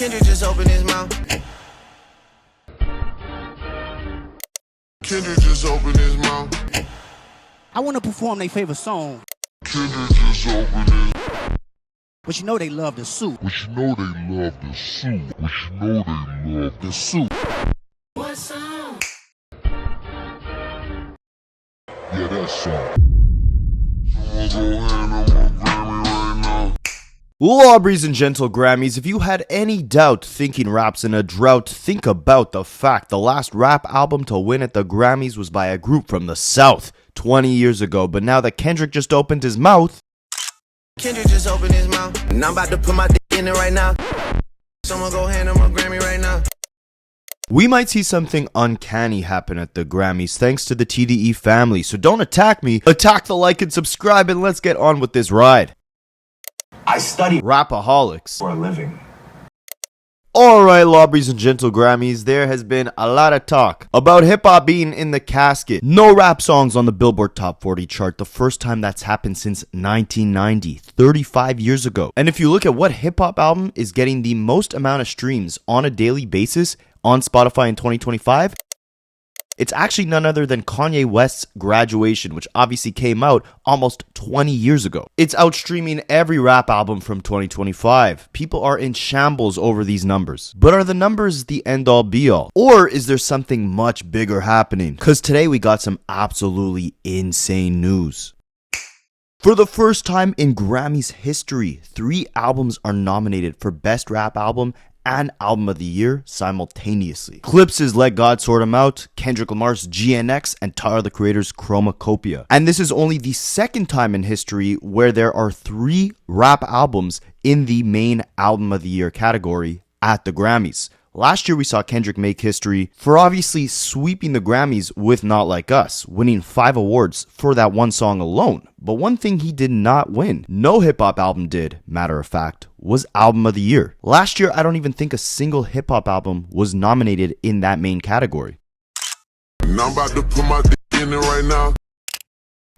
Kendrick just opened his mouth. Kendrick just opened his mouth. I want to perform their favorite song. Kendrick just opened his. But you know they love the suit. But you know they love the suit. But you know they love the suit. What song? Yeah, that song. I'ma go hand on my Grammy right now. Ladies and gentle Grammys, if you had any doubt thinking rap's in a drought, think about the fact the last rap album to win at the Grammys was by a group from the South 20 years ago. But now that Kendrick just opened his mouth, Kendrick just opened his mouth. And I'm about to put my dick in it right now. Someone go hand on my Grammy right now. we might see something uncanny happen at the Grammys thanks to the TDE family. So don't attack me, attack the like and subscribe, and let's get on with this ride. I study Rapaholics. for a living. Alright, lobbies and gentle Grammys, there has been a lot of talk about hip-hop being in the casket. No rap songs on the Billboard Top 40 chart, the first time that's happened since 1990, 35 years ago. And if you look at what hip-hop album is getting the most amount of streams on a daily basis on Spotify in 2025, it's actually none other than Kanye West's Graduation, which obviously came out almost 20 years ago. It's outstreaming every rap album from 2025. People are in shambles over these numbers. But are the numbers the end-all be-all? Or is there something much bigger happening? Because today we got some absolutely insane news. For the first time in Grammys history, 3 albums are nominated for Best Rap Album and Album of the Year simultaneously. Clips' Let God Sort 'Em Out, Kendrick Lamar's GNX, and Tyler the Creator's Chromacopia. And this is only the second time in history where there are 3 rap albums in the main Album of the Year category at the Grammys. Last year we saw Kendrick make history for obviously sweeping the Grammys with Not Like Us, winning 5 awards for that one song alone. But one thing he did not win, no hip-hop album did, matter of fact, was Album of the Year. Last year I don't even think a single hip-hop album was nominated in that main category. And I'm about to put my dick in it right now.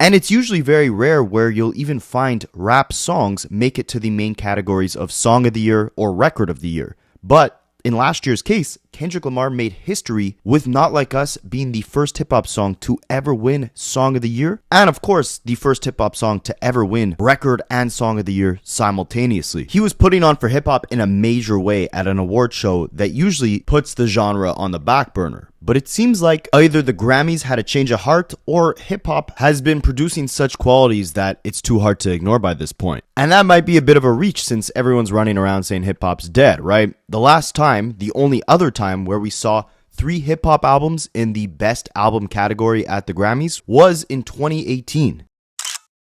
And it's usually very rare where you'll even find rap songs make it to the main categories of Song of the Year or Record of the Year. But in last year's case, Kendrick Lamar made history with Not Like Us being the first hip-hop song to ever win Song of the Year, and of course, the first hip-hop song to ever win Record and Song of the Year simultaneously. He was putting on for hip-hop in a major way at an award show that usually puts the genre on the back burner. But it seems like either the Grammys had a change of heart or hip-hop has been producing such qualities that it's too hard to ignore by this point. And that might be a bit of a reach since everyone's running around saying hip-hop's dead, right? The last time, the only other time where we saw 3 hip-hop albums in the Best Album category at the Grammys was in 2018.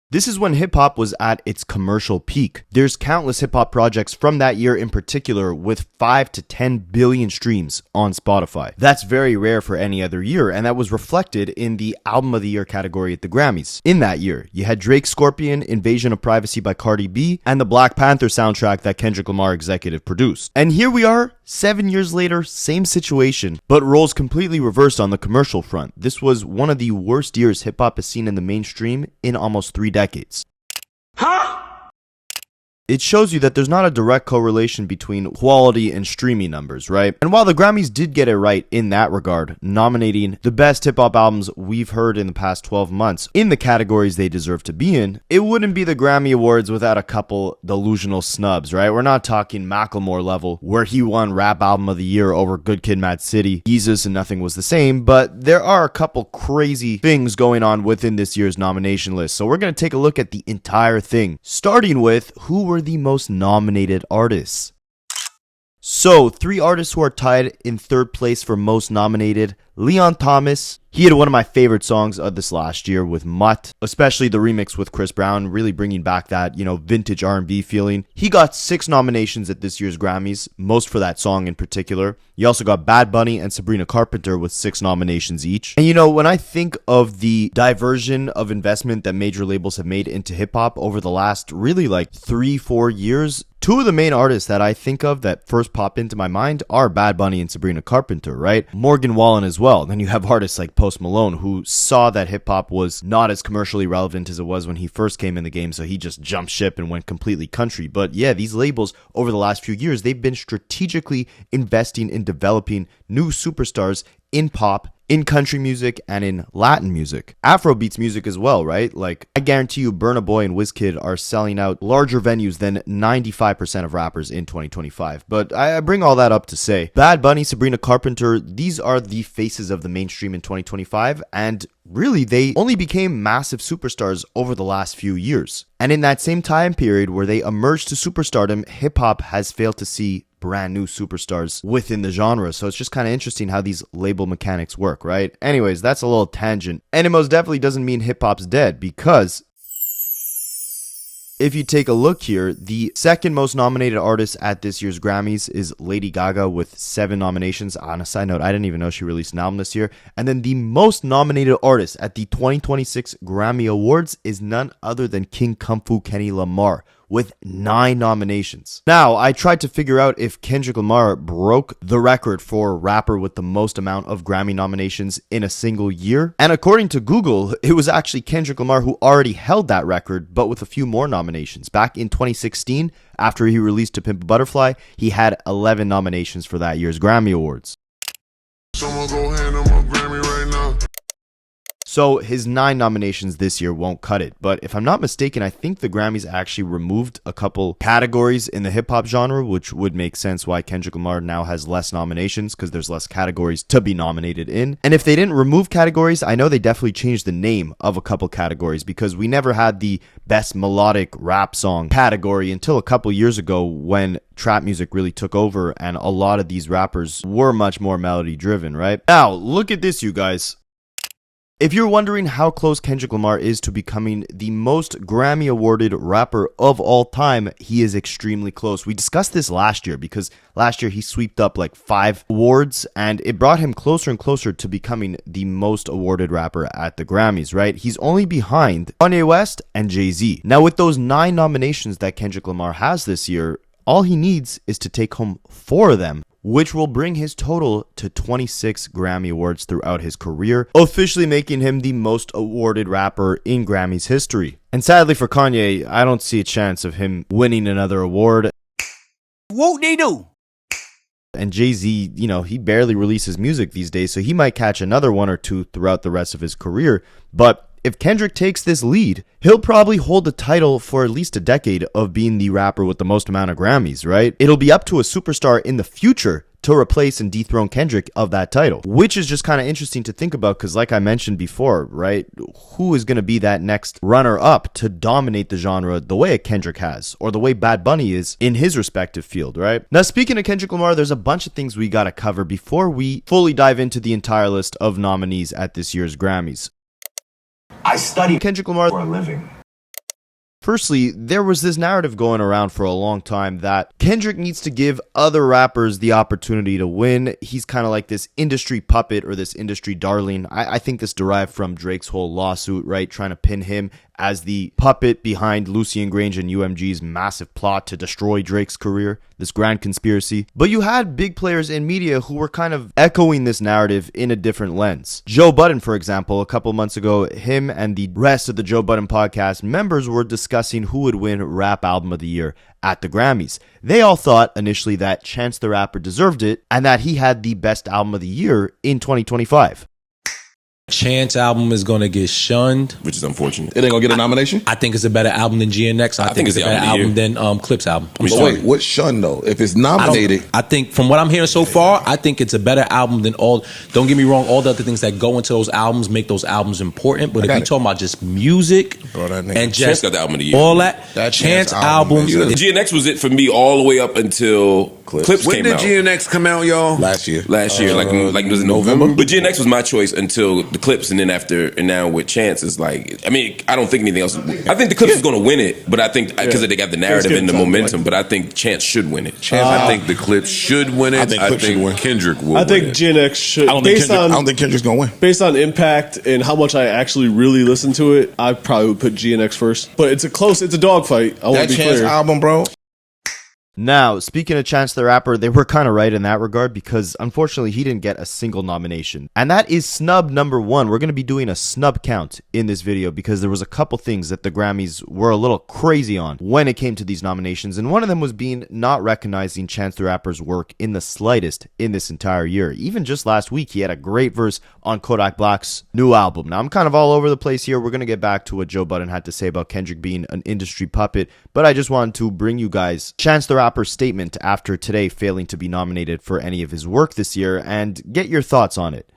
This is when hip-hop was at its commercial peak. There's countless hip-hop projects from that year in particular with 5 to 10 billion streams on Spotify. That's very rare for any other year, and that was reflected in the Album of the Year category at the Grammys. In that year, you had Drake's Scorpion, Invasion of Privacy by Carti B, and the Black Panther soundtrack that Kendrick Lamar executive produced. And here we are, 7 years later, same situation, but roles completely reversed on the commercial front. This was one of the worst years hip-hop has seen in the mainstream in almost 3 decades. Huh? It shows you that there's not a direct correlation between quality and streaming numbers, right? And while the Grammys did get it right in that regard, nominating the best hip-hop albums we've heard in the past 12 months in the categories they deserve to be in, it wouldn't be the Grammy Awards without a couple delusional snubs, right? We're not talking Macklemore level, where he won Rap Album of the Year over Good Kid, Mad City, Jesus and Nothing Was the Same, but there are a couple crazy things going on within this year's nomination list. So we're going to take a look at the entire thing, starting with who were the most nominated artists. So, 3 artists who are tied in 3rd place for most nominated. Leon Thomas, he had one of my favorite songs of this last year with Mutt, especially the remix with Chris Brown, really bringing back that, vintage R&B feeling. He got 6 nominations at this year's Grammys, most for that song in particular. You also got Bad Bunny and Sabrina Carpenter with 6 nominations each. And when I think of the diversion of investment that major labels have made into hip-hop over the last really 3-4 years, Two of the main artists that I think of that first pop into my mind are Bad Bunny and Sabrina Carpenter, right? Morgan Wallen as well. Then you have artists like Post Malone, who saw that hip-hop was not as commercially relevant as it was when he first came in the game, so he just jumped ship and went completely country. But yeah, these labels over the last few years, they've been strategically investing in developing new superstars in pop, in country music, and in Latin music. Afrobeats music as well, right? Like, I guarantee you Burna Boy and Wizkid are selling out larger venues than 95% of rappers in 2025. But I bring all that up to say, Bad Bunny, Sabrina Carpenter, these are the faces of the mainstream in 2025, and really, they only became massive superstars over the last few years. And in that same time period where they emerged to superstardom, hip-hop has failed to see brand new superstars within the genre. So it's just kind of interesting how these label mechanics work, right? Anyways, that's a little tangent. And it most definitely doesn't mean hip-hop's dead, because if you take a look here, the second most nominated artist at this year's Grammys is Lady Gaga with 7 nominations. On a side note, I didn't even know she released an album this year. And then the most nominated artist at the 2026 Grammy Awards is none other than King Kung Fu Kenny Lamar, with 9 nominations. Now, I tried to figure out if Kendrick Lamar broke the record for rapper with the most amount of Grammy nominations in a single year. And according to Google, it was actually Kendrick Lamar who already held that record, but with a few more nominations. Back in 2016, after he released To Pimp a Butterfly, he had 11 nominations for that year's Grammy Awards. Someone go hand him a Grammy right now. So his 9 nominations this year won't cut it. But if I'm not mistaken, I think the Grammys actually removed a couple categories in the hip-hop genre, which would make sense why Kendrick Lamar now has less nominations, because there's less categories to be nominated in. And if they didn't remove categories, I know they definitely changed the name of a couple categories, because we never had the best melodic rap song category until a couple years ago, when trap music really took over and a lot of these rappers were much more melody driven, right? Now, look at this, you guys. If you're wondering how close Kendrick Lamar is to becoming the most Grammy awarded rapper of all time, he is extremely close. We discussed this last year, because last year he sweeped up like 5 awards, and it brought him closer and closer to becoming the most awarded rapper at the Grammys, right? He's only behind Kanye West and Jay-Z. Now, with those 9 nominations that Kendrick Lamar has this year, all he needs is to take home 4 of them, which will bring his total to 26 Grammy Awards throughout his career, officially making him the most awarded rapper in Grammys history. And sadly for Kanye, I don't see a chance of him winning another award. Whoop-de-doo. And Jay-Z, you know, he barely releases music these days, so he might catch another 1 or 2 throughout the rest of his career. But if Kendrick takes this lead, he'll probably hold the title for at least a decade of being the rapper with the most amount of Grammys, right? It'll be up to a superstar in the future to replace and dethrone Kendrick of that title, which is just kind of interesting to think about, because like I mentioned before, right, who is going to be that next runner-up to dominate the genre the way Kendrick has, or the way Bad Bunny is in his respective field, right? Now, speaking of Kendrick Lamar, there's a bunch of things we got to cover before we fully dive into the entire list of nominees at this year's Grammys. I study Kendrick Lamar for a living. Firstly, there was this narrative going around for a long time that Kendrick needs to give other rappers the opportunity to win. He's kind of like this industry puppet or this industry darling. I think this derived from Drake's whole lawsuit, right? Trying to pin him as the puppet behind Lucian Grange and UMG's massive plot to destroy Drake's career, this grand conspiracy. But you had big players in media who were kind of echoing this narrative in a different lens. Joe Budden, for example, a couple months ago, him and the rest of the Joe Budden podcast members were discussing who would win Rap Album of the Year at the Grammys. They all thought initially that Chance the Rapper deserved it and that he had the best album of the year in 2025. Chance album is going to get shunned, which is unfortunate. It ain't gonna get a nomination. I think it's a better album than GNX. I think it's a better album than Clip's album. But wait, what's shunned though? If it's nominated, I think from what I'm hearing so far, I think it's a better album than all. Don't get me wrong, all the other things that go into those albums make those albums important. But if you're talking about just music and just Chance got the album of the year. All that Chance albums, GNX was it for me all the way up until Clips when came out. When did GNX come out, y'all? Last year, like it was in November. But GNX was my choice until the Clips, and then and now with Chance, it's like, I mean, I don't think anything else. I think the Clips is going to win it, but I think because they got the narrative and the momentum. But I think Chance should win it. I think the Clips should win it. I think Kendrick will. I think GNX should. I don't think Kendrick's going to win. Based on impact and how much I actually really listen to it, I probably would put GNX first. But it's a dogfight. I want to be clear. That Chance album, bro. Now, speaking of Chance the Rapper, they were kind of right in that regard because unfortunately he didn't get a single nomination. And that is snub number 1. We're going to be doing a snub count in this video because there was a couple things that the Grammys were a little crazy on when it came to these nominations. And one of them was being not recognizing Chance the Rapper's work in the slightest in this entire year. Even just last week, he had a great verse on Kodak Black's new album. Now, I'm kind of all over the place here. We're going to get back to what Joe Budden had to say about Kendrick being an industry puppet, but I just wanted to bring you guys Chance the Rapper's statement after today failing to be nominated for any of his work this year and get your thoughts on it.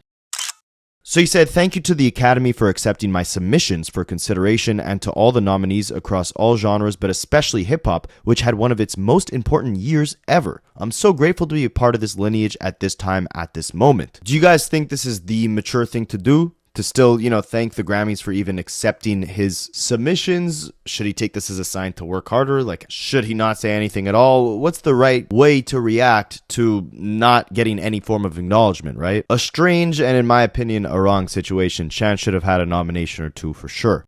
So he said, "Thank you to the Academy for accepting my submissions for consideration and to all the nominees across all genres, but especially hip-hop, which had one of its most important years ever. I'm so grateful to be a part of this lineage at this time, at this moment." Do you guys think this is the mature thing to do? To still, thank the Grammys for even accepting his submissions? Should he take this as a sign to work harder? Like, should he not say anything at all? What's the right way to react to not getting any form of acknowledgement, right? A strange and, in my opinion, a wrong situation. Chance should have had a nomination or two for sure.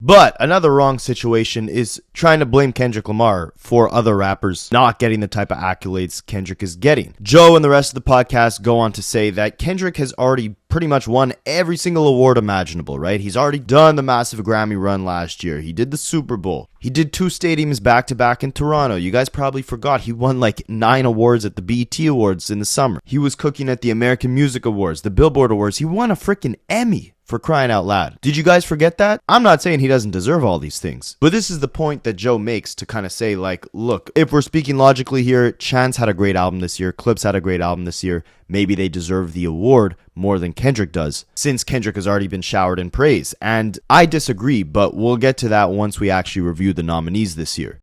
But another wrong situation is trying to blame Kendrick Lamar for other rappers not getting the type of accolades Kendrick is getting. Joe and the rest of the podcast go on to say that Kendrick has already pretty much won every single award imaginable, right? He's already done the massive Grammy run last year. He did the Super Bowl. He did 2 stadiums back-to-back in Toronto. You guys probably forgot he won like 9 awards at the BET Awards in the summer. He was cooking at the American Music Awards, the Billboard Awards. He won a freaking Emmy. For crying out loud. Did you guys forget that? I'm not saying he doesn't deserve all these things, but this is the point that Joe makes to kind of say, like, look, if we're speaking logically here, Chance had a great album this year, Clips had a great album this year, maybe they deserve the award more than Kendrick does, since Kendrick has already been showered in praise. And I disagree, but we'll get to that once we actually review the nominees this year.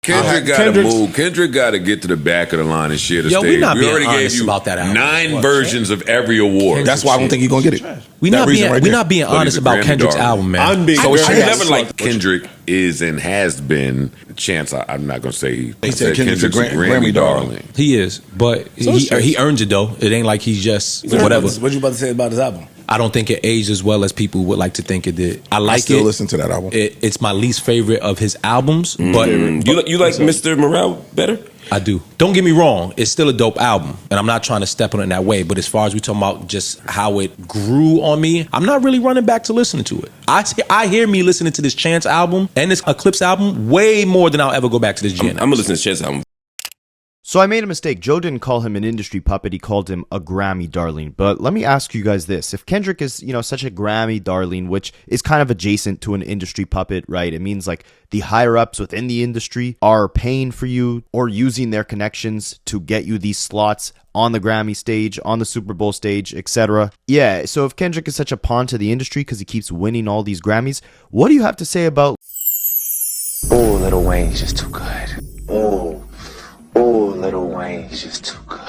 Kendrick got to move. Kendrick got to get to the back of the line and share the stage. We're not we being already honest gave you about that album. 9 versions of every award. That's why I don't think you're gonna get it. We're not being honest about Kendrick's album, man. I never liked Kendrick is and has been Chance. I'm not gonna say he said Kendrick's a Grammy darling. He is, but he earned it though. It ain't like he's just whatever. What you about to say about his album? I don't think it aged as well as people would like to think it did. I still listen to that album. It's my least favorite of his albums. But you like Mr. Morale better? I do. Don't get me wrong. It's still a dope album, and I'm not trying to step on it in that way. But as far as we talking about just how it grew on me, I'm not really running back to listening to it. I hear me listening to this Chance album and this Eclipse album way more than I'll ever go back to this GNX. I'm gonna listen to Chance album. So I made a mistake. Joe didn't call him an industry puppet. He called him a Grammy darling. But let me ask you guys this. If Kendrick is, such a Grammy darling, which is kind of adjacent to an industry puppet, right? It means like the higher ups within the industry are paying for you or using their connections to get you these slots on the Grammy stage, on the Super Bowl stage, etc. Yeah, so if Kendrick is such a pawn to the industry because he keeps winning all these Grammys, what do you have to say about... Oh, Lil Wayne's just too good. Oh, Lil Wayne's just too good.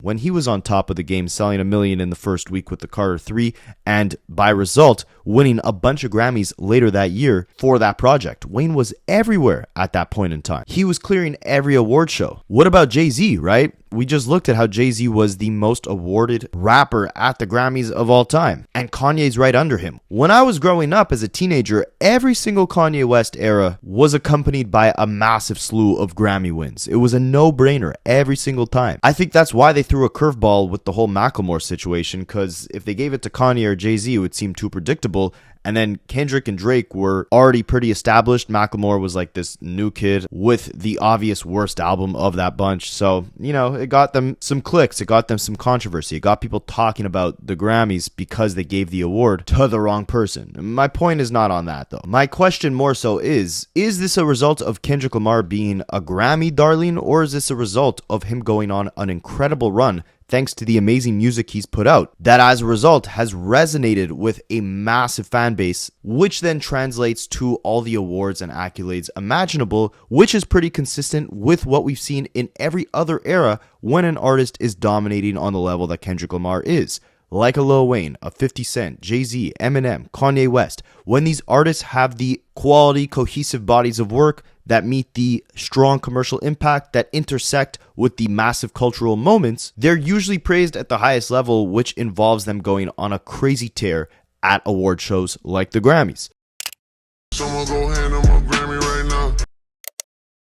When he was on top of the game, selling 1 million in the first week with the Carter 3, and by result, winning a bunch of Grammys later that year for that project. Wayne was everywhere at that point in time. He was clearing every award show. What about Jay-Z, right? We just looked at how Jay-Z was the most awarded rapper at the Grammys of all time, and Kanye's right under him. When I was growing up as a teenager, every single Kanye West era was accompanied by a massive slew of Grammy wins. It was a no-brainer every single time. I think that's why they threw a curveball with the whole Macklemore situation, because if they gave it to Kanye or Jay-Z, it would seem too predictable. And then Kendrick and Drake were already pretty established. Macklemore was like this new kid with the obvious worst album of that bunch. So, it got them some clicks. It got them some controversy. It got people talking about the Grammys because they gave the award to the wrong person. My point is not on that, though. My question more so is this a result of Kendrick Lamar being a Grammy darling, or is this a result of him going on an incredible run thanks to the amazing music he's put out, that as a result has resonated with a massive fan base, which then translates to all the awards and accolades imaginable, which is pretty consistent with what we've seen in every other era when an artist is dominating on the level that Kendrick Lamar is. Like a Lil Wayne, a 50 Cent, Jay-Z, Eminem, Kanye West. When these artists have the quality, cohesive bodies of work, that meet the strong commercial impact that intersect with the massive cultural moments, they're usually praised at the highest level, which involves them going on a crazy tear at award shows like the Grammys. Someone go hand him a Grammy right now.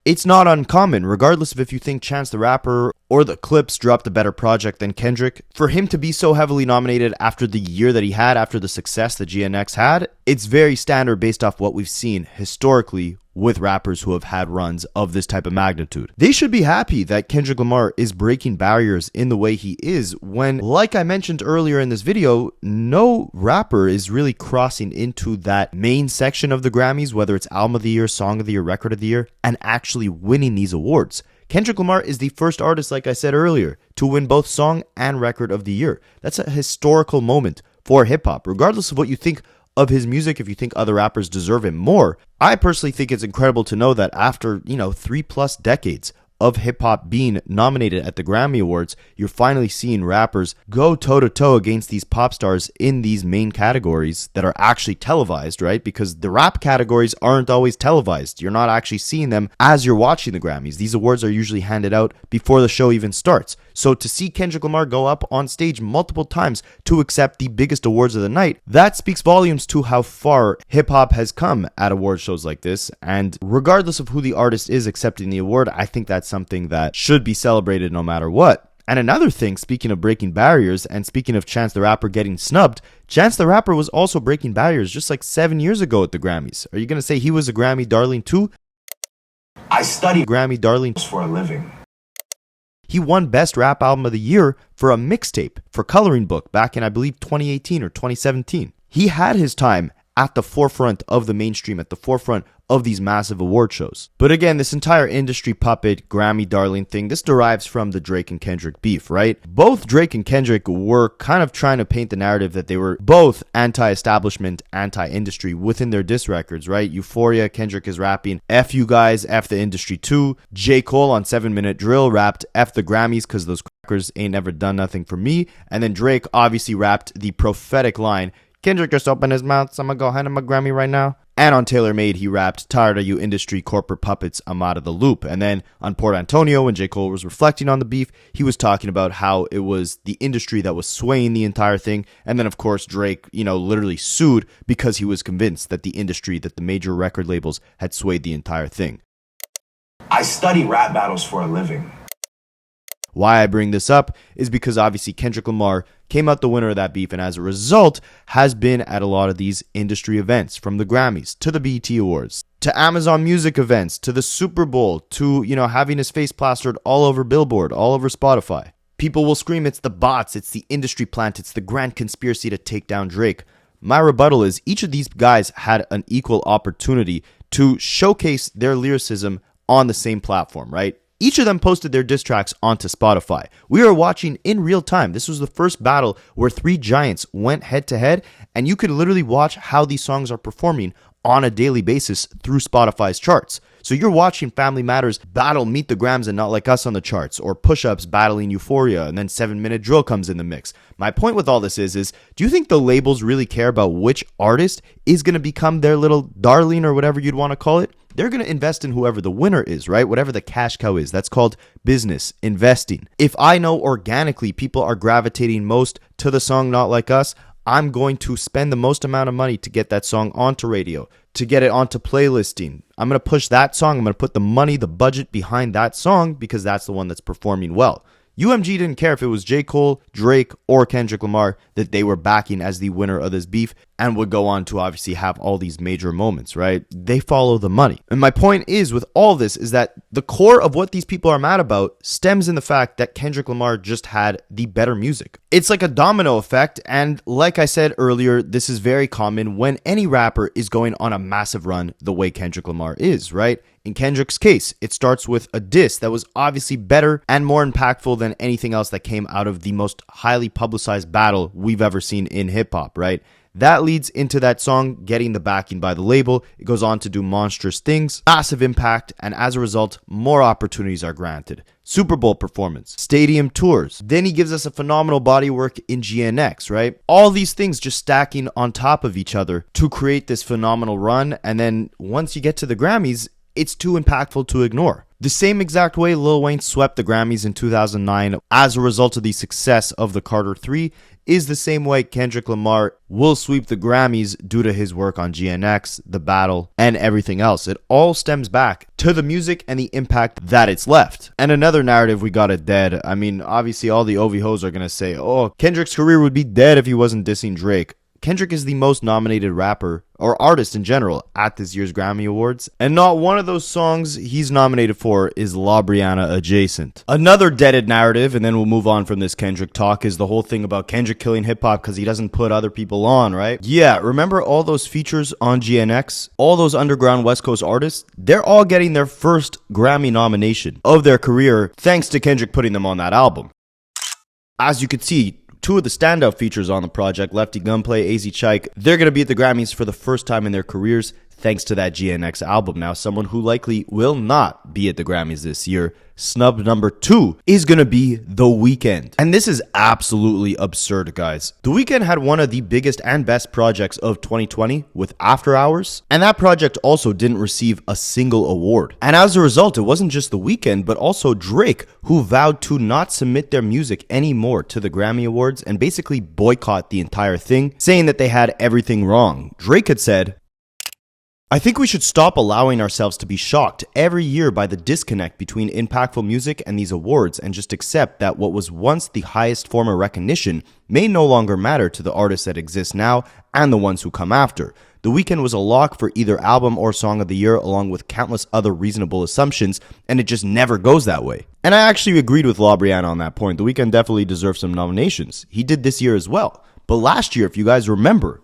It's not uncommon, regardless of if you think Chance the Rapper or the Clips dropped a better project than Kendrick, for him to be so heavily nominated after the year that he had, after the success that GNX had. It's very standard based off what we've seen historically with rappers who have had runs of this type of magnitude. They should be happy that Kendrick Lamar is breaking barriers in the way he is when, like I mentioned earlier in this video, no rapper is really crossing into that main section of the Grammys, whether it's Album of the Year, Song of the Year, Record of the Year, and actually winning these awards. Kendrick Lamar is the first artist, like I said earlier, to win both Song and Record of the Year. That's a historical moment for hip-hop, regardless of what you think of his music. If you think other rappers deserve him more, I personally think it's incredible to know that after 3+ decades of hip-hop being nominated at the Grammy Awards, you're finally seeing rappers go toe-to-toe against these pop stars in these main categories that are actually televised, right? Because the rap categories aren't always televised. You're not actually seeing them as you're watching the Grammys. These awards are usually handed out before the show even starts. So to see Kendrick Lamar go up on stage multiple times to accept the biggest awards of the night, that speaks volumes to how far hip-hop has come at award shows like this. And regardless of who the artist is accepting the award, I think that's something that should be celebrated no matter what. And another thing, speaking of breaking barriers, and speaking of Chance the Rapper getting snubbed, Chance the Rapper was also breaking barriers just like 7 years ago at the Grammys. Are you going to say he was a Grammy darling too? I study Grammy darling for a living. He won Best Rap Album of the Year for a mixtape for Coloring Book back in, I believe, 2018 or 2017. He had his time at the forefront of the mainstream, at the forefront of these massive award shows. But again, this entire industry puppet, Grammy darling thing, this derives from the Drake and Kendrick beef, right? Both Drake and Kendrick were kind of trying to paint the narrative that they were both anti-establishment, anti-industry within their diss records, right? Euphoria, Kendrick is rapping, F you guys, F the industry too. J. Cole on 7 Minute Drill rapped, F the Grammys because those crackers ain't never done nothing for me. And then Drake obviously rapped the prophetic line, Kendrick just opened his mouth, so I'm gonna go hand him a Grammy right now. And on Taylor Made, he rapped, tired of you industry corporate puppets, I'm out of the loop. And then on Port Antonio, when J. Cole was reflecting on the beef, he was talking about how it was the industry that was swaying the entire thing. And then, of course, Drake, literally sued because he was convinced that the industry, that the major record labels had swayed the entire thing. I study rap battles for a living. Why I bring this up is because obviously Kendrick Lamar came out the winner of that beef, and as a result has been at a lot of these industry events, from the Grammys to the BET Awards to Amazon Music events to the Super Bowl to having his face plastered all over Billboard, all over Spotify. People will scream it's the bots, it's the industry plant, it's the grand conspiracy to take down Drake. My rebuttal is each of these guys had an equal opportunity to showcase their lyricism on the same platform, right? Each of them posted their diss tracks onto Spotify. We are watching in real time. This was the first battle where three giants went head to head, and you could literally watch how these songs are performing on a daily basis through Spotify's charts. So you're watching Family Matters battle Meet the Grams and Not Like Us on the charts, or Push-Ups battling Euphoria, and then 7 Minute Drill comes in the mix. My point with all this is do you think the labels really care about which artist is going to become their little darling or whatever you'd want to call it? They're going to invest in whoever the winner is, right? Whatever the cash cow is. That's called business, investing. If I know organically people are gravitating most to the song Not Like Us, I'm going to spend the most amount of money to get that song onto radio, to get it onto playlisting. I'm going to push that song. I'm going to put the money, the budget behind that song because that's the one that's performing well. UMG didn't care if it was J. Cole, Drake, or Kendrick Lamar that they were backing as the winner of this beef, and would go on to obviously have all these major moments, right? They follow the money. And my point is with all this is that the core of what these people are mad about stems in the fact that Kendrick Lamar just had the better music. It's like a domino effect, and like I said earlier, this is very common when any rapper is going on a massive run the way Kendrick Lamar is, right? In Kendrick's case, it starts with a diss that was obviously better and more impactful than anything else that came out of the most highly publicized battle we've ever seen in hip-hop, right? That leads into that song getting the backing by the label. It goes on to do monstrous things, massive impact, and as a result, more opportunities are granted. Super Bowl performance, stadium tours. Then he gives us a phenomenal body work in GNX, right? All these things just stacking on top of each other to create this phenomenal run. And then once you get to the Grammys, it's too impactful to ignore. The same exact way Lil Wayne swept the Grammys in 2009 as a result of the success of the Carter 3 is the same way Kendrick Lamar will sweep the Grammys due to his work on GNX, The Battle, and everything else. It all stems back to the music and the impact that it's left. And another narrative we got it dead. I mean, obviously all the OV hoes are going to say, oh, Kendrick's career would be dead if he wasn't dissing Drake. Kendrick is the most nominated rapper, or artist in general, at this year's Grammy Awards, and not one of those songs he's nominated for is La Brianna adjacent. Another deaded narrative, and then we'll move on from this Kendrick talk, is the whole thing about Kendrick killing hip-hop because he doesn't put other people on, right? Yeah, remember all those features on GNX? All those underground West Coast artists? They're all getting their first Grammy nomination of their career thanks to Kendrick putting them on that album. As you could see, two of the standout features on the project, Lefty Gunplay, AZ Chike, they're going to be at the Grammys for the first time in their careers thanks to that GNX album. Now, someone who likely will not be at the Grammys this year, snub number 2, is going to be The Weeknd. And this is absolutely absurd, guys. The Weeknd had one of the biggest and best projects of 2020 with After Hours, and that project also didn't receive a single award. And as a result, it wasn't just The Weeknd, but also Drake, who vowed to not submit their music anymore to the Grammy Awards and basically boycott the entire thing, saying that they had everything wrong. Drake had said, I think we should stop allowing ourselves to be shocked every year by the disconnect between impactful music and these awards and just accept that what was once the highest form of recognition may no longer matter to the artists that exist now and the ones who come after. The Weeknd was a lock for either album or song of the year along with countless other reasonable assumptions, and it just never goes that way. And I actually agreed with La Brianna on that point. The Weeknd definitely deserves some nominations. He did this year as well. But last year, if you guys remember,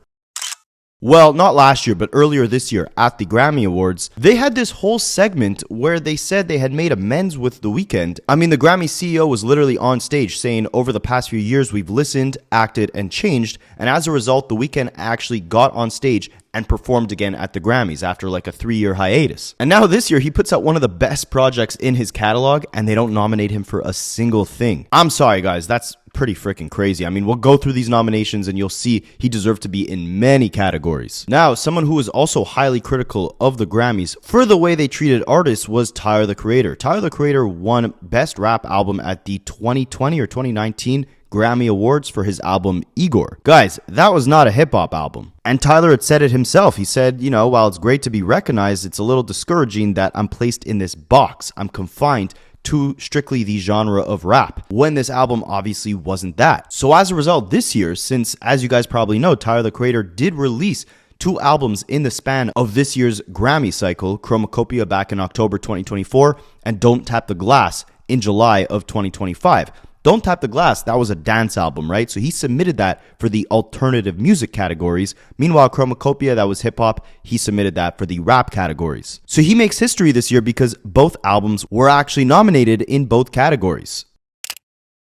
well, not last year, but earlier this year at the Grammy Awards, they had this whole segment where they said they had made amends with The Weeknd. I mean, the Grammy CEO was literally on stage saying, over the past few years, we've listened, acted, and changed. And as a result, The Weeknd actually got on stage and performed again at the Grammys after like a 3-year hiatus. And now this year, he puts out one of the best projects in his catalog, and they don't nominate him for a single thing. I'm sorry, guys, that's pretty freaking crazy. I mean, we'll go through these nominations and you'll see he deserved to be in many categories. Now, someone who was also highly critical of the Grammys for the way they treated artists was Tyler, the Creator. Tyler, the Creator won Best Rap Album at the 2020 or 2019 Grammy Awards for his album Igor. Guys, that was not a hip-hop album. And Tyler had said it himself. He said, you know, while it's great to be recognized, it's a little discouraging that I'm placed in this box. I'm confined to strictly the genre of rap, when this album obviously wasn't that. So as a result, this year, since, as you guys probably know, Tyler, the Creator did release 2 albums in the span of this year's Grammy cycle, Chromacopia back in October 2024, and Don't Tap the Glass in July of 2025. Don't Tap the Glass, that was a dance album, right? So he submitted that for the alternative music categories. Meanwhile, Chromacopia, that was hip-hop, he submitted that for the rap categories. So he makes history this year because both albums were actually nominated in both categories.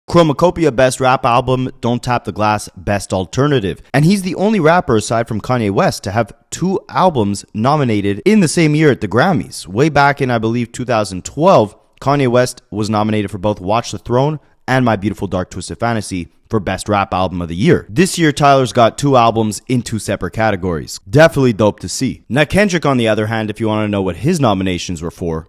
Chromacopia, Best Rap Album, Don't Tap the Glass, Best Alternative. And he's the only rapper aside from Kanye West to have 2 albums nominated in the same year at the Grammys. Way back in, I believe, 2012, Kanye West was nominated for both Watch the Throne and My Beautiful Dark Twisted Fantasy for Best Rap Album of the Year. This year, Tyler's got 2 albums in 2 separate categories. Definitely dope to see. Now, Kendrick, on the other hand, if you want to know what his nominations were for,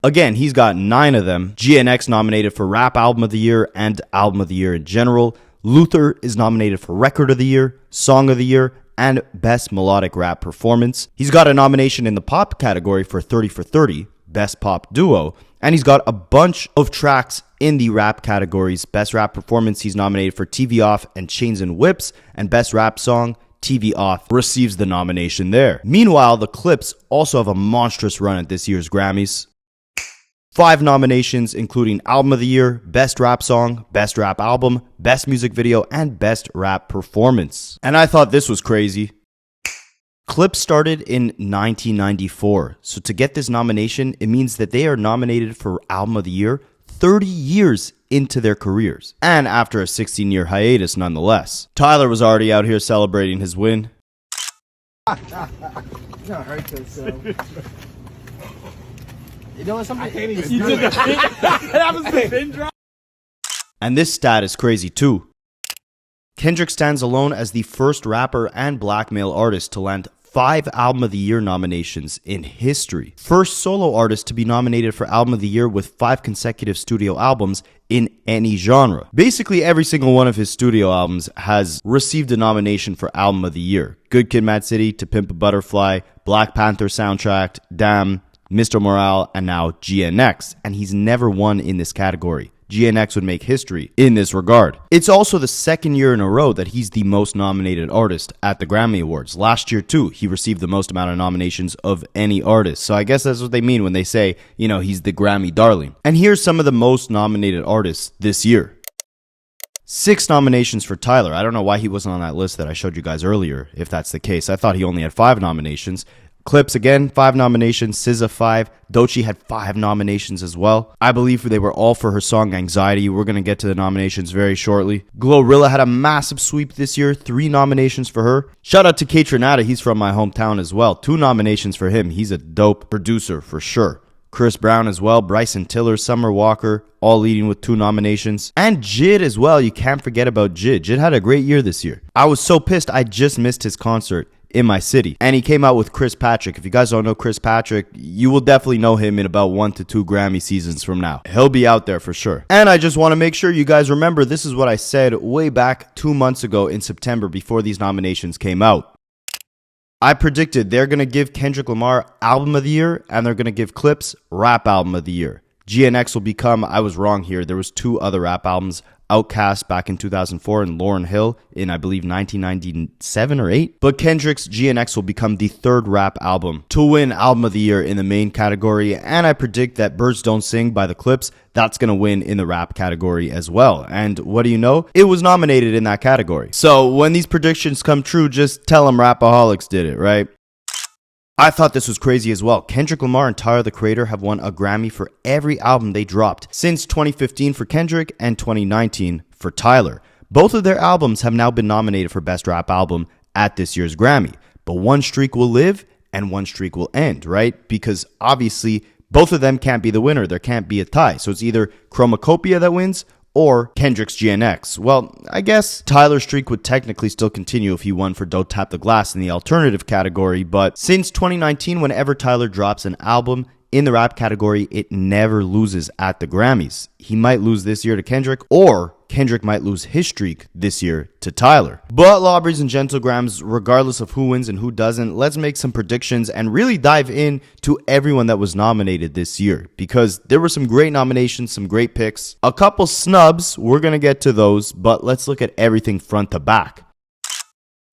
again, he's got 9 of them. GNX nominated for Rap Album of the Year and Album of the Year in general. Luther is nominated for Record of the Year, Song of the Year, and Best Melodic Rap Performance. He's got a nomination in the pop category for 30 for 30, Best Pop Duo, and he's got a bunch of tracks in the rap categories. Best Rap Performance, he's nominated for TV Off and Chains and Whips, and Best Rap Song, TV Off receives the nomination there. Meanwhile, the Clips also have a monstrous run at this year's Grammys. 5 nominations, including Album of the Year, Best Rap Song, Best Rap Album, Best Music Video, and Best Rap Performance. And I thought this was crazy. Clips started in 1994, so to get this nomination, it means that they are nominated for Album of the Year 30 years into their careers, and after a 16-year hiatus nonetheless. Tyler was already out here celebrating his win. You know what? Something I can't even. You took a that was the pin drop. And this stat is crazy too. Kendrick stands alone as the first rapper and black male artist to land 5 Album of the Year nominations in history. First solo artist to be nominated for Album of the Year with 5 consecutive studio albums in any genre. Basically, every single one of his studio albums has received a nomination for Album of the Year. Good Kid, Mad City, To Pimp a Butterfly, Black Panther soundtrack, Damn, Mr. Morale, and now GNX. And he's never won in this category. GNX would make history in this regard. It's also the second year in a row that he's the most nominated artist at the Grammy Awards. Last year, too, he received the most amount of nominations of any artist. So I guess that's what they mean when they say, you know, he's the Grammy darling. And here's some of the most nominated artists this year. 6 nominations for Tyler. I don't know why he wasn't on that list that I showed you guys earlier, if that's the case. I thought he only had 5 nominations. Clips, again, 5 nominations. SZA, 5. Doechii had 5 nominations as well. I believe they were all for her song Anxiety. We're going to get to the nominations very shortly. Glorilla had a massive sweep this year. 3 nominations for her. Shout out to Kaytranada. He's from my hometown as well. 2 nominations for him. He's a dope producer for sure. Chris Brown as well. Bryson Tiller, Summer Walker, all leading with 2 nominations. And Jid as well. You can't forget about Jid. Jid had a great year this year. I was so pissed I just missed his concert in my city. And he came out with Chris Patrick. If you guys don't know Chris Patrick, you will definitely know him in about 1 to 2 Grammy seasons from now. He'll be out there for sure. And I just want to make sure you guys remember this is what I said way back 2 months ago in September before these nominations came out. I predicted they're going to give Kendrick Lamar Album of the Year and they're going to give Clips Rap Album of the Year. GNX will become, I was wrong here, there was 2 other rap albums, Outkast back in 2004 and Lauryn Hill in, I believe, 1997 or 8. But Kendrick's GNX will become the 3rd rap album to win Album of the Year in the main category. And I predict that Birds Don't Sing by the Clips, that's going to win in the rap category as well. And what do you know? It was nominated in that category. So when these predictions come true, just tell them Rapaholics did it, right? I thought this was crazy as well. Kendrick Lamar and Tyler, the Creator, have won a Grammy for every album they dropped since 2015 for Kendrick and 2019 for Tyler. Both of their albums have now been nominated for Best Rap Album at this year's Grammy. But one streak will live and one streak will end, right? Because obviously both of them can't be the winner. There can't be a tie. So it's either Chromacopia that wins or Kendrick's GNX. Well, I guess Tyler's streak would technically still continue if he won for Don't Tap the Glass in the alternative category, but since 2019, whenever Tyler drops an album in the rap category, it never loses at the Grammys. He might lose this year to Kendrick, or Kendrick might lose his streak this year to Tyler. But Lawbreeze and Gentlegrams, regardless of who wins and who doesn't, let's make some predictions and really dive in to everyone that was nominated this year, because there were some great nominations, some great picks, a couple snubs, we're going to get to those, but let's look at everything front to back.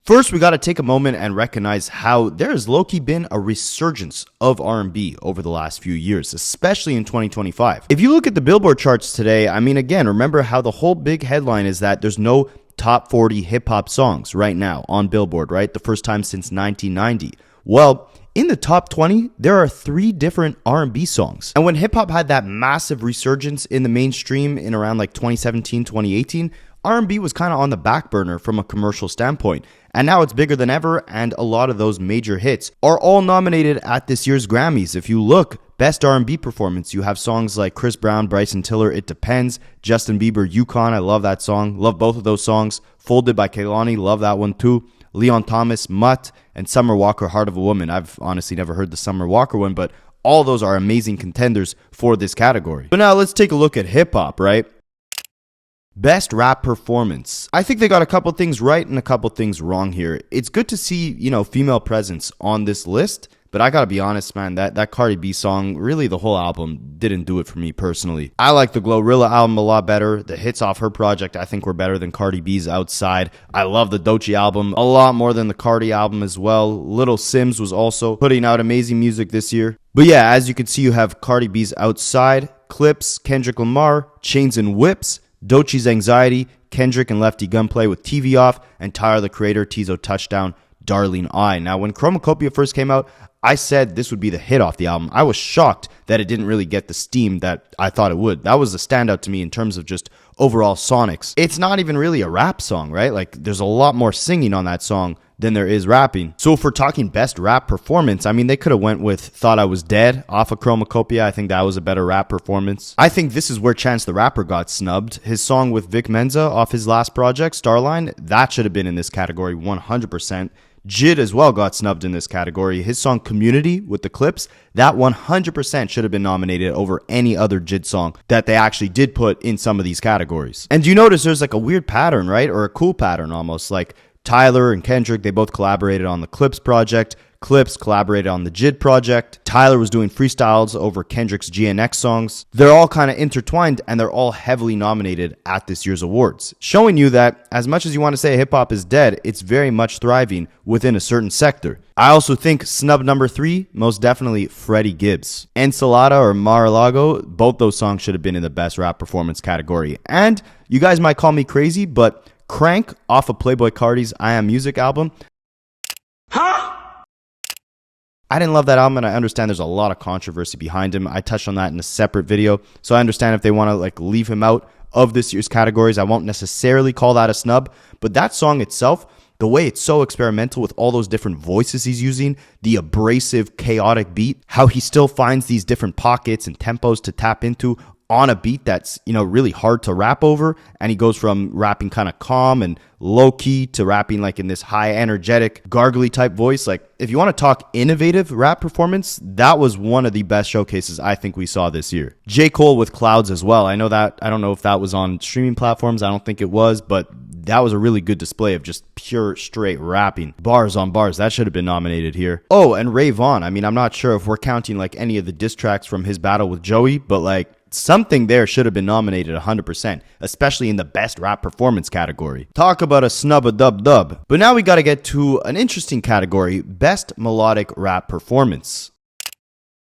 First, we got to take a moment and recognize how there has low-key been a resurgence of R&B over the last few years, especially in 2025. If you look at the Billboard charts today, I mean, again, remember how the whole big headline is that there's no top 40 hip-hop songs right now on Billboard, right? The first time since 1990. Well, in the top 20, there are 3 different R&B songs. And when hip-hop had that massive resurgence in the mainstream in around like 2017, 2018, R&B was kind of on the back burner from a commercial standpoint. And now it's bigger than ever, and a lot of those major hits are all nominated at this year's Grammys. If you look, Best R&B Performance, you have songs like Chris Brown, Bryson Tiller, It Depends, Justin Bieber, Yukon, I love that song, love both of those songs. Folded by Kehlani, love that one too. Leon Thomas, Mutt, and Summer Walker, Heart of a Woman. I've honestly never heard the Summer Walker one, but all those are amazing contenders for this category. But now let's take a look at hip-hop, right? Best Rap Performance. I think they got a couple things right and a couple things wrong here. It's good to see, female presence on this list, but I gotta be honest, man, that Cardi B song, really the whole album didn't do it for me personally. I like the Glorilla album a lot better. The hits off her project I think were better than Cardi B's Outside. I love the Doechii album a lot more than the Cardi album as well. Little Sims was also putting out amazing music this year. But yeah, as you can see, you have Cardi B's Outside, Clips, Kendrick Lamar, Chains and Whips, Doechii's Anxiety, Kendrick and Lefty Gunplay with TV Off, and Tyler, the Creator, Tizo Touchdown, Darling I. Now, when Chromacopia first came out, I said this would be the hit off the album. I was shocked that it didn't really get the steam that I thought it would. That was a standout to me in terms of just overall sonics. It's not even really a rap song, right? Like, there's a lot more singing on that song than there is rapping. So if we're talking best rap performance, I mean, they could have went with Thought I Was Dead off of Chromacopia. I think that was a better rap performance. I think this is where Chance the Rapper got snubbed. His song with Vic Mensa off his last project, Starline, that should have been in this category 100%. Jid as well got snubbed in this category. His song Community with the Clips, that 100% should have been nominated over any other Jid song that they actually did put in some of these categories. And you notice there's like a weird pattern, right? Or a cool pattern almost. Like Tyler and Kendrick, they both collaborated on the Clips project. Clips collaborated on the Jid project. Tyler was doing freestyles over Kendrick's GNX songs. They're all kind of intertwined and they're all heavily nominated at this year's awards, showing you that as much as you want to say hip hop is dead, it's very much thriving within a certain sector. I also think snub number 3, most definitely Freddie Gibbs. Ensalada or Mar-a-Lago, both those songs should have been in the best rap performance category. And you guys might call me crazy, but Crank off of Playboi Carti's I Am Music album. I didn't love that album, and I understand there's a lot of controversy behind him. I touched on that in a separate video, so I understand if they want to like leave him out of this year's categories. I won't necessarily call that a snub, but that song itself, the way it's so experimental with all those different voices he's using, the abrasive, chaotic beat, how he still finds these different pockets and tempos to tap into on a beat that's, you know, really hard to rap over. And he goes from rapping kind of calm and low key to rapping like in this high energetic, gargly type voice. Like if you want to talk innovative rap performance, that was one of the best showcases I think we saw this year. J. Cole with Clouds as well. I know that, I don't know if that was on streaming platforms. I don't think it was, but that was a really good display of just pure straight rapping. Bars on bars. That should have been nominated here. Oh, and Ray Vaughn. I mean, I'm not sure if we're counting like any of the diss tracks from his battle with Joey, but like something there should have been nominated 100%, especially in the best rap performance category. Talk about a snub a dub dub. But now we got to get to an interesting category, best melodic rap performance.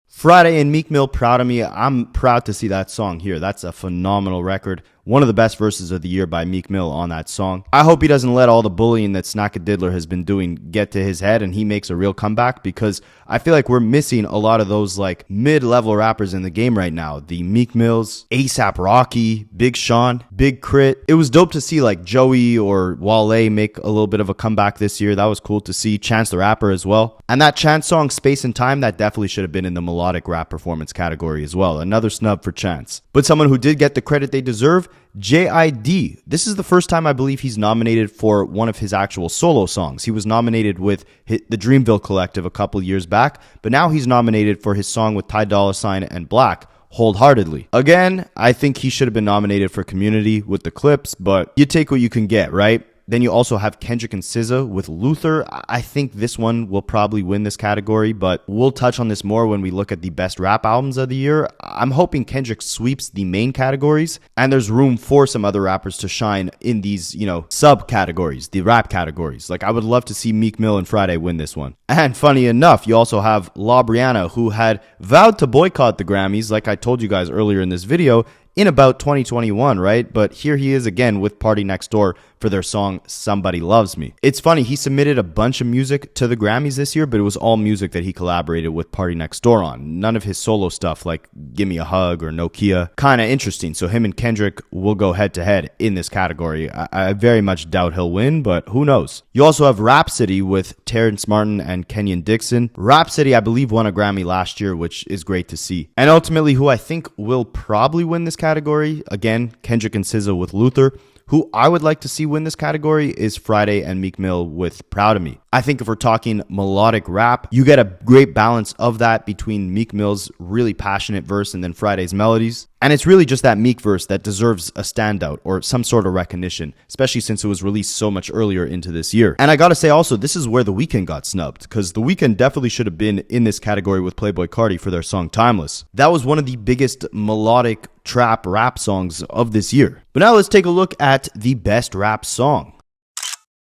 Friday and Meek Mill, Proud of Me. I'm proud to see that song here. That's a phenomenal record. One of the best verses of the year by Meek Mill on that song. I hope he doesn't let all the bullying that Snackadiddler has been doing get to his head and he makes a real comeback, because I feel like we're missing a lot of those like mid-level rappers in the game right now. The Meek Mills, A$AP Rocky, Big Sean, Big Crit. It was dope to see like Joey or Wale make a little bit of a comeback this year. That was cool to see. Chance the Rapper as well. And that Chance song, Space and Time, that definitely should have been in the melodic rap performance category as well. Another snub for Chance. But someone who did get the credit they deserve, J.I.D. This is the first time I believe he's nominated for one of his actual solo songs. He was nominated with the Dreamville Collective a couple years back, but now he's nominated for his song with Ty Dolla $ign and Black, Wholeheartedly. Again, I think he should have been nominated for Community with the Clips, but you take what you can get, right? Then you also have Kendrick and SZA with Luther. I think this one will probably win this category, but we'll touch on this more when we look at the best rap albums of the year. I'm hoping Kendrick sweeps the main categories, and there's room for some other rappers to shine in these, you know, subcategories, the rap categories. Like I would love to see Meek Mill and Friday win this one. And funny enough, you also have La Brianna, who had vowed to boycott the Grammys, like I told you guys earlier in this video, in about 2021, right? But here he is again with PARTYNEXTDOOR for their song Somebody Loves Me. It's funny, he submitted a bunch of music to the Grammys this year, but it was all music that he collaborated with PARTYNEXTDOOR on. None of his solo stuff like Give Me a Hug or Nokia. Kind of interesting. So him and Kendrick will go head to head in this category. I very much doubt he'll win, but who knows? You also have Rhapsody with Terrence Martin and Kenyon Dixon. Rhapsody, I believe, won a Grammy last year, which is great to see. And ultimately, who I think will probably win this category, again, Kendrick and SZA with Luther. Who I would like to see win this category is Friday and Meek Mill with Proud of Me. I think if we're talking melodic rap, you get a great balance of that between Meek Mill's really passionate verse and then Friday's melodies. And it's really just that Meek verse that deserves a standout or some sort of recognition, especially since it was released so much earlier into this year. And I gotta say also, this is where The Weeknd got snubbed, because The Weeknd definitely should have been in this category with Playboi Carti for their song Timeless. That was one of the biggest melodic trap rap songs of this year. But now let's take a look at the best rap song.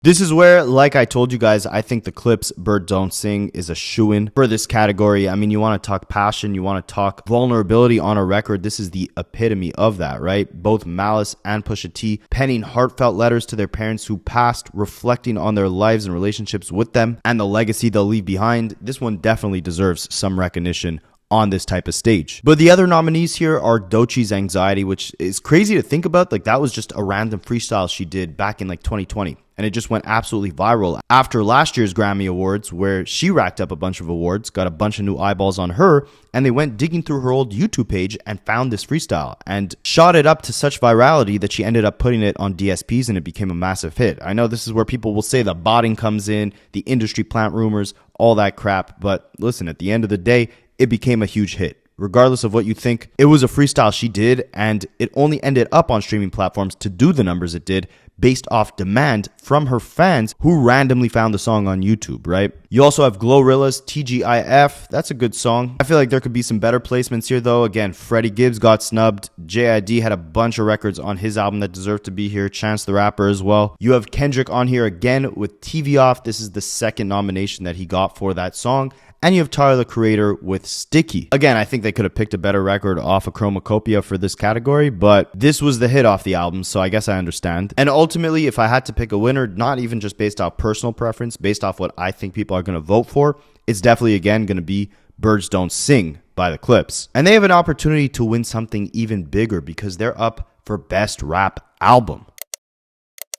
This is where, like I told you guys, I think the Clips' Bird Don't Sing is a shoo-in for this category. I mean, you want to talk passion, you want to talk vulnerability on a record. This is the epitome of that, right? Both Malice and Pusha T penning heartfelt letters to their parents who passed, reflecting on their lives and relationships with them and the legacy they'll leave behind. This one definitely deserves some recognition on this type of stage. But the other nominees here are Doechie's Anxiety, which is crazy to think about. Like, that was just a random freestyle she did back in like 2020. and it just went absolutely viral after last year's Grammy Awards, where she racked up a bunch of awards, got a bunch of new eyeballs on her, and they went digging through her old YouTube page and found this freestyle and shot it up to such virality that she ended up putting it on DSPs and it became a massive hit. I know this is where people will say that botting comes in, the industry plant rumors, all that crap, but listen, at the end of the day, it became a huge hit. Regardless of what you think, it was a freestyle she did, and it only ended up on streaming platforms to do the numbers it did based off demand from her fans who randomly found the song on YouTube, right? You also have Glorilla's TGIF. That's a good song. I feel like there could be some better placements here, though. Again, Freddie Gibbs got snubbed. JID had a bunch of records on his album that deserved to be here. Chance the Rapper as well. You have Kendrick on here again with TV Off. This is the second nomination that he got for that song. And you have Tyler, the Creator, with Sticky. Again, I think they could have picked a better record off of Chromacopia for this category, but this was the hit off the album, so I guess I understand. And ultimately, if I had to pick a winner, not even just based off personal preference, based off what I think people are going to vote for, it's definitely, again, going to be Birds Don't Sing by the Clips. And they have an opportunity to win something even bigger because they're up for Best Rap Album.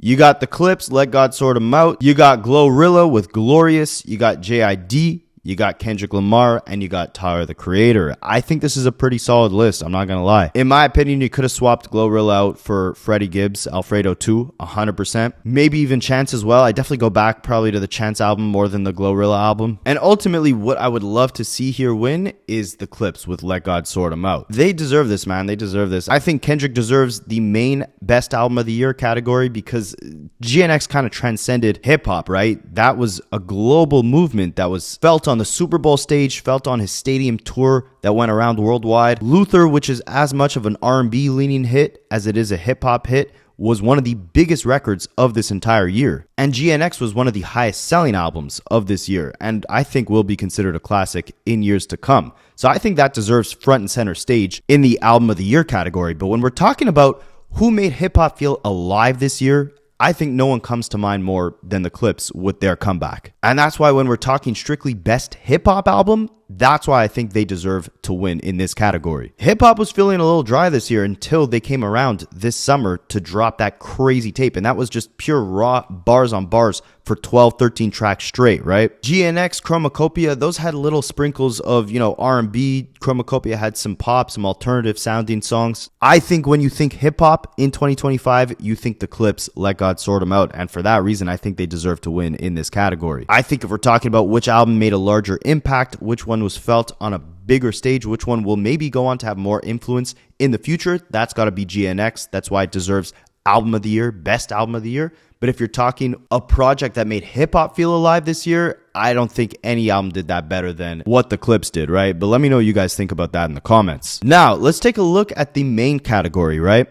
You got the Clips, Let God Sort 'Em Out. You got Glorilla with Glorious. You got JID. You got Kendrick Lamar, and you got Tyler, the Creator. I think this is a pretty solid list, I'm not going to lie. In my opinion, you could have swapped Glorilla out for Freddie Gibbs, Alfredo 2, 100%. Maybe even Chance as well. I definitely go back probably to the Chance album more than the Glorilla album. And ultimately, what I would love to see here win is the Clips with Let God Sort 'Em Out. They deserve this, man. They deserve this. I think Kendrick deserves the main Best Album of the Year category because GNX kind of transcended hip-hop, right? That was a global movement that was felt on the Super Bowl stage, felt on his stadium tour that went around worldwide. Luther, which is as much of an R&B leaning hit as it is a hip-hop hit, was one of the biggest records of this entire year. And GNX was one of the highest selling albums of this year, and I think will be considered a classic in years to come. So I think that deserves front and center stage in the Album of the Year category. But when we're talking about who made hip-hop feel alive this year, I think no one comes to mind more than the Clips with their comeback. And that's why when we're talking strictly best hip-hop album, that's why I think they deserve to win in this category. Hip-hop was feeling a little dry this year until they came around this summer to drop that crazy tape. And that was just pure raw bars on bars for 12, 13 tracks straight, right? GNX, Chromacopia, those had little sprinkles of, R&B. Chromacopia had some pop, some alternative sounding songs. I think when you think hip-hop in 2025, you think the Clips, Let God Sort 'Em Out. And for that reason, I think they deserve to win in this category. I think if we're talking about which album made a larger impact, which one was felt on a bigger stage, which one will maybe go on to have more influence in the future, that's got to be GNX. That's why it deserves Album of the Year, Best Album of the Year. But if you're talking a project that made hip-hop feel alive this year, I don't think any album did that better than what the Clips did, right? But let me know what you guys think about that in the comments. Now, let's take a look at the main category, right?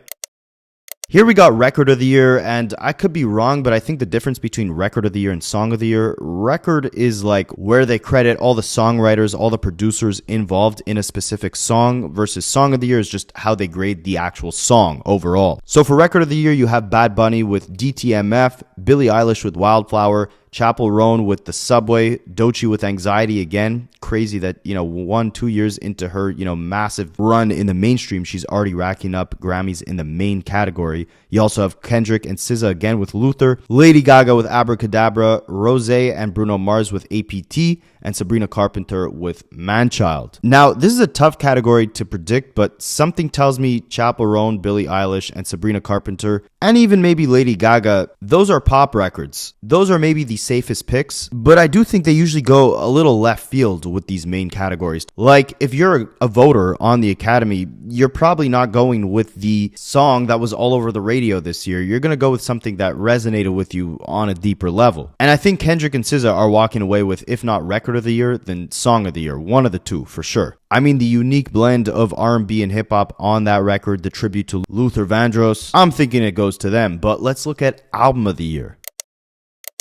Here we got Record of the Year, and I could be wrong, but I think the difference between Record of the Year and Song of the Year, record is like where they credit all the songwriters, all the producers involved in a specific song, versus Song of the Year is just how they grade the actual song overall. So for Record of the Year, you have Bad Bunny with DTMF, Billie Eilish with Wildflower, Chappell Roan with The Subway, Doechii with Anxiety again. Crazy that, 1-2 years into her, massive run in the mainstream, she's already racking up Grammys in the main category. You also have Kendrick and SZA again with Luther, Lady Gaga with Abracadabra, Rosé and Bruno Mars with APT, and Sabrina Carpenter with Manchild. Now, this is a tough category to predict, but something tells me Chappell Roan, Billie Eilish, and Sabrina Carpenter, and even maybe Lady Gaga, those are pop records. Those are maybe the safest picks, but I do think they usually go a little left field with these main categories. Like, if you're a voter on the Academy, you're probably not going with the song that was all over the radio this year. You're going to go with something that resonated with you on a deeper level. And I think Kendrick and SZA are walking away with, if not Record of the Year, then Song of the Year. One of the two, for sure. I mean, the unique blend of R&B and hip-hop on that record, the tribute to Luther Vandross, I'm thinking it goes to them. But let's look at Album of the Year.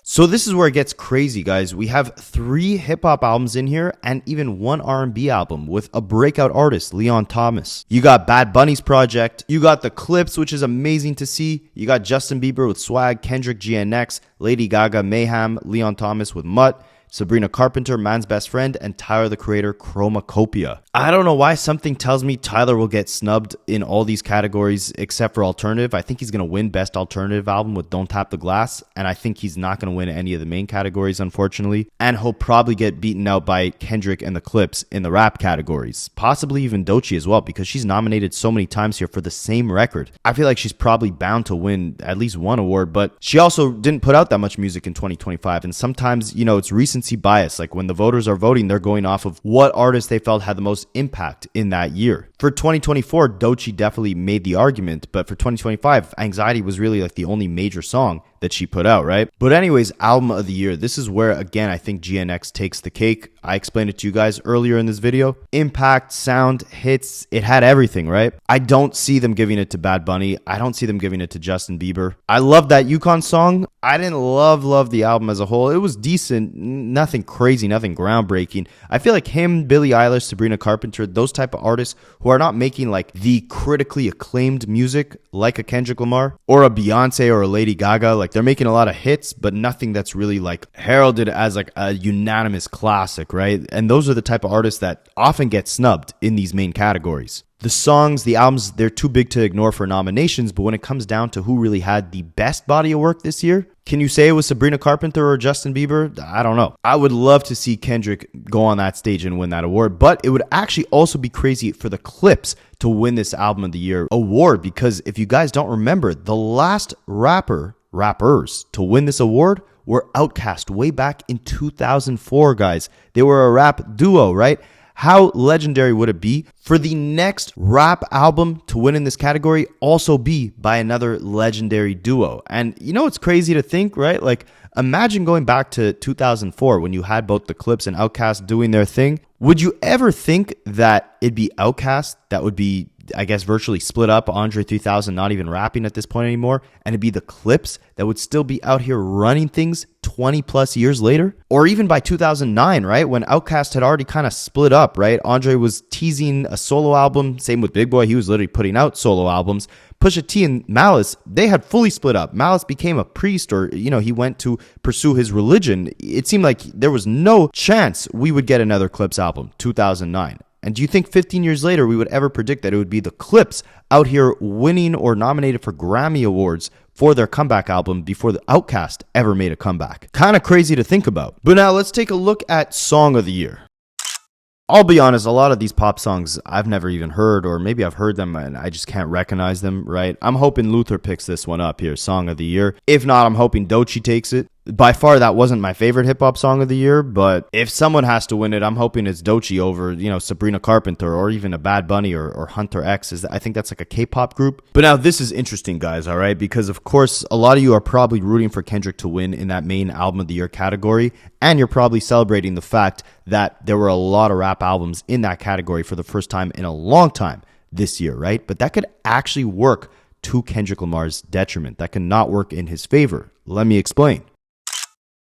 So this is where it gets crazy, guys. We have 3 hip-hop albums in here and even 1 R&B album with a breakout artist, Leon Thomas. You got Bad Bunny's project. You got the Clips, which is amazing to see. You got Justin Bieber with Swag, Kendrick GNX, Lady Gaga Mayhem, Leon Thomas with Mutt, Sabrina Carpenter, Man's Best Friend, and Tyler, the Creator, Chromacopia. I don't know why something tells me Tyler will get snubbed in all these categories except for alternative. I think he's going to win Best Alternative Album with Don't Tap the Glass, and I think he's not going to win any of the main categories, unfortunately. And he'll probably get beaten out by Kendrick and the Clips in the rap categories. Possibly even Doechii as well, because she's nominated so many times here for the same record. I feel like she's probably bound to win at least one award, but she also didn't put out that much music in 2025. And sometimes, it's recency bias. Like when the voters are voting, they're going off of what artist they felt had the most impact in that year. For 2024, Doechii definitely made the argument, but for 2025, Anxiety was really like the only major song that she put out, right? But anyways, album of the year. This is where, again, I think GNX takes the cake. I explained it to you guys earlier in this video. Impact, sound, hits, it had everything, right? I don't see them giving it to Bad Bunny. I don't see them giving it to Justin Bieber. I love that Yukon song. I didn't love the album as a whole. It was decent, nothing crazy, nothing groundbreaking. I feel like him, Billie Eilish, Sabrina Carpenter, those type of artists who are not making like the critically acclaimed music like a Kendrick Lamar or a Beyonce or a Lady Gaga, like they're making a lot of hits, but nothing that's really like heralded as like a unanimous classic, right? And those are the type of artists that often get snubbed in these main categories. The songs, the albums, they're too big to ignore for nominations, but when it comes down to who really had the best body of work this year, can you say it was Sabrina Carpenter or Justin Bieber? I don't know. I would love to see Kendrick go on that stage and win that award, but it would actually also be crazy for the Clips to win this Album of the Year award, because if you guys don't remember, the last rappers to win this award were Outkast way back in 2004, guys. They were a rap duo, right? How legendary would it be for the next rap album to win in this category also be by another legendary duo? And it's crazy to think, right? Like, imagine going back to 2004 when you had both the Clips and Outkast doing their thing. Would you ever think that it'd be Outkast that would be, I guess, virtually split up, Andre 3000 not even rapping at this point anymore, and it'd be the Clips that would still be out here running things 20 plus years later? Or even by 2009, right, when Outkast had already kind of split up, right? Andre was teasing a solo album, same with Big Boy, he was literally putting out solo albums. Pusha T and Malice, they had fully split up. Malice became a priest, or, he went to pursue his religion. It seemed like there was no chance we would get another Clips album, 2009. And do you think 15 years later we would ever predict that it would be the Clips out here winning or nominated for Grammy Awards for their comeback album before the Outkast ever made a comeback? Kind of crazy to think about. But now let's take a look at Song of the Year. I'll be honest, a lot of these pop songs I've never even heard, or maybe I've heard them and I just can't recognize them, right? I'm hoping Luther picks this one up here, Song of the Year. If not, I'm hoping Doechii takes it. By far, that wasn't my favorite hip-hop song of the year, but if someone has to win it, I'm hoping it's Doechii over, Sabrina Carpenter or even a Bad Bunny or Hunter X. I think that's like a K-pop group. But now this is interesting, guys, all right? Because, of course, a lot of you are probably rooting for Kendrick to win in that main Album of the Year category, and you're probably celebrating the fact that there were a lot of rap albums in that category for the first time in a long time this year, right? But that could actually work to Kendrick Lamar's detriment. That could not work in his favor. Let me explain.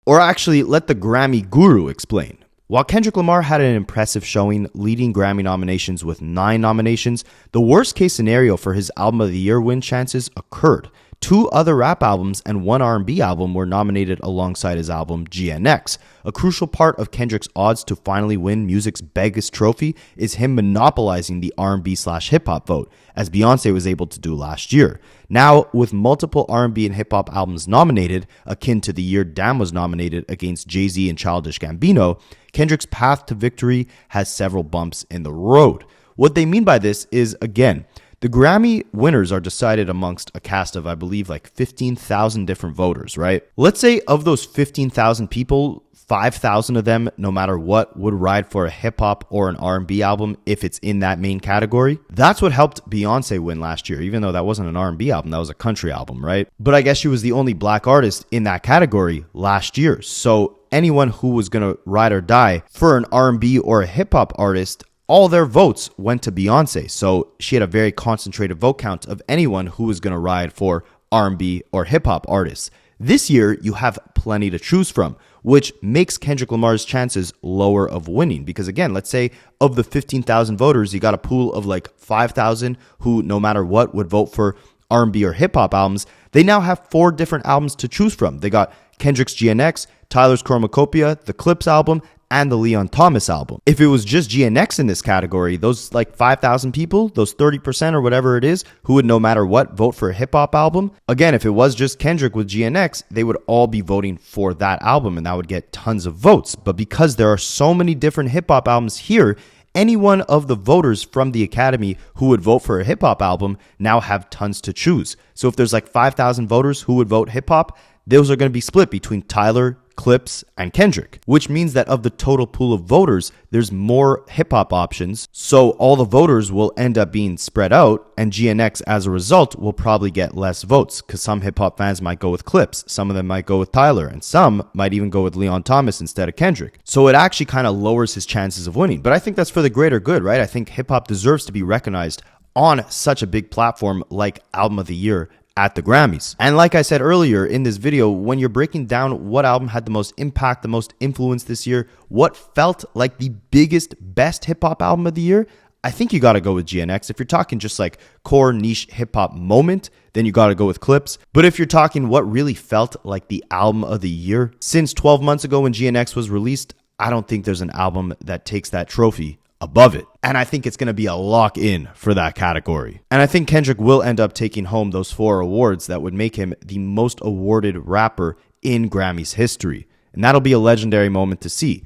Or actually, let the Grammy guru explain. While Kendrick Lamar had an impressive showing, leading Grammy nominations with 9 nominations, the worst case scenario for his Album of the Year win chances occurred. 2 other rap albums and 1 R&B album were nominated alongside his album GNX. A crucial part of Kendrick's odds to finally win music's biggest trophy is him monopolizing the R&B/hip-hop vote, as Beyonce was able to do last year. Now, with multiple R&B and hip-hop albums nominated, akin to the year Damn was nominated against Jay-Z and Childish Gambino, Kendrick's path to victory has several bumps in the road. What they mean by this is, again, the Grammy winners are decided amongst a cast of, I believe, like 15,000 different voters, right? Let's say of those 15,000 people, 5,000 of them, no matter what, would ride for a hip-hop or an R&B album if it's in that main category. That's what helped Beyonce win last year, even though that wasn't an R&B album, that was a country album, right? But I guess she was the only black artist in that category last year. So anyone who was going to ride or die for an R&B or a hip-hop artist, all their votes went to Beyonce. So she had a very concentrated vote count of anyone who was going to ride for R&B or hip-hop artists. This year, you have plenty to choose from, which makes Kendrick Lamar's chances lower of winning. Because again, let's say of the 15,000 voters, you got a pool of like 5,000 who, no matter what, would vote for R&B or hip-hop albums. They now have 4 different albums to choose from. They got Kendrick's GNX, Tyler's Chromacopia, the Clips album, and the Leon Thomas album. If it was just GNX in this category, those like 5,000 people, those 30% or whatever it is, who would no matter what vote for a hip-hop album, again, if it was just Kendrick with GNX, they would all be voting for that album and that would get tons of votes. But because there are so many different hip-hop albums here, any one of the voters from the Academy who would vote for a hip-hop album now have tons to choose. So if there's like 5,000 voters who would vote hip-hop, those are going to be split between Tyler, Clips, and Kendrick, which means that of the total pool of voters, there's more hip-hop options, so all the voters will end up being spread out, and GNX as a result will probably get less votes, because some hip-hop fans might go with Clips, some of them might go with Tyler, and some might even go with Leon Thomas instead of Kendrick. So it actually kind of lowers his chances of winning, but I think that's for the greater good, right? I think hip-hop deserves to be recognized on such a big platform like Album of the Year at the Grammys. And like I said earlier in this video, when you're breaking down what album had the most impact, the most influence this year, what felt like the biggest, best hip-hop album of the year, I think you got to go with GNX. If you're talking just like core niche hip-hop moment, then you got to go with Clips. But if you're talking what really felt like the album of the year, since 12 months ago when GNX was released, I don't think there's an album that takes that trophy above it. And I think it's going to be a lock-in for that category. And I think Kendrick will end up taking home those 4 awards that would make him the most awarded rapper in Grammys history. And that'll be a legendary moment to see.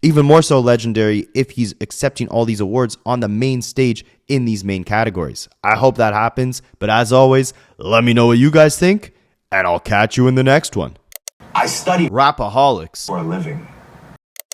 Even more so legendary if he's accepting all these awards on the main stage in these main categories. I hope that happens. But as always, let me know what you guys think, and I'll catch you in the next one. I study Rapaholics for a living.